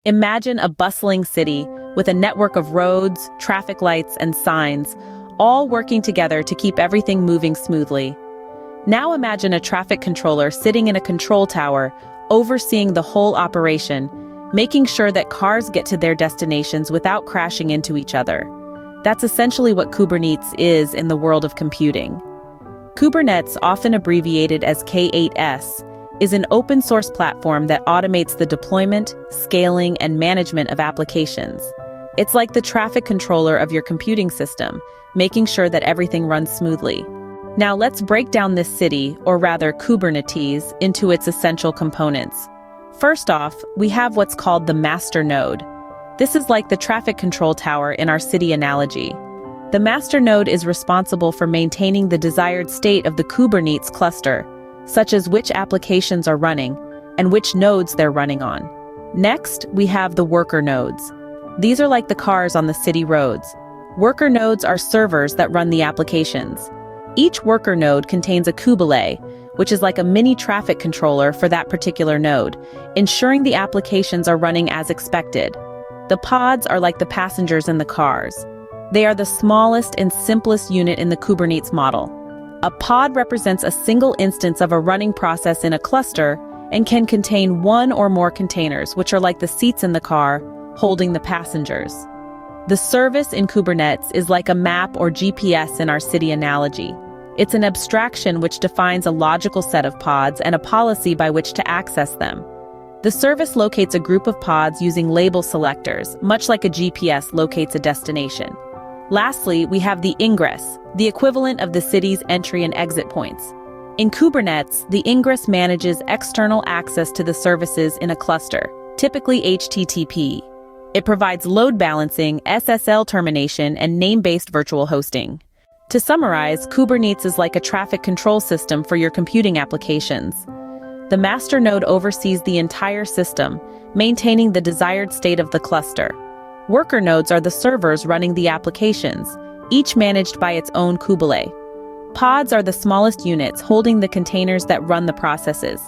Imagine a bustling city with a network of roads, traffic lights, and signs, all working together to keep everything moving smoothly. Now imagine a traffic controller sitting in a control tower, overseeing the whole operation, making sure that cars get to their destinations without crashing into each other. That's essentially what Kubernetes is in the world of computing. Kubernetes, often abbreviated as K8s, is an open-source platform that automates the deployment, scaling, and management of applications. It's like the traffic controller of your computing system, making sure that everything runs smoothly. Now let's break down this city, or rather Kubernetes, into its essential components. First off, we have what's called the master node. This is like the traffic control tower in our city analogy. The master node is responsible for maintaining the desired state of the Kubernetes cluster, such as which applications are running and which nodes they're running on. Next, we have the worker nodes. These are like the cars on the city roads. Worker nodes are servers that run the applications. Each worker node contains a Kubelet, which is like a mini traffic controller for that particular node, ensuring the applications are running as expected. The pods are like the passengers in the cars. They are the smallest and simplest unit in the Kubernetes model. A pod represents a single instance of a running process in a cluster and can contain one or more containers, which are like the seats in the car, holding the passengers. The service in Kubernetes is like a map or GPS in our city analogy. It's an abstraction which defines a logical set of pods and a policy by which to access them. The service locates a group of pods using label selectors, much like a GPS locates a destination. Lastly, we have the ingress, the equivalent of the city's entry and exit points. In Kubernetes, the ingress manages external access to the services in a cluster, typically HTTP. It provides load balancing, SSL termination, and name-based virtual hosting. To summarize, Kubernetes is like a traffic control system for your computing applications. The master node oversees the entire system, maintaining the desired state of the cluster. Worker nodes are the servers running the applications, each managed by its own Kubelet. Pods are the smallest units holding the containers that run the processes.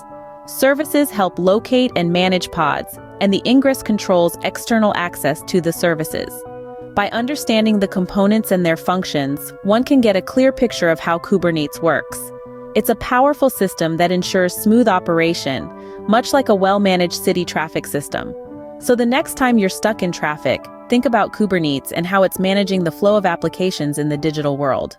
Services help locate and manage pods, and the ingress controls external access to the services. By understanding the components and their functions, one can get a clear picture of how Kubernetes works. It's a powerful system that ensures smooth operation, much like a well-managed city traffic system. So the next time you're stuck in traffic, think about Kubernetes and how it's managing the flow of applications in the digital world.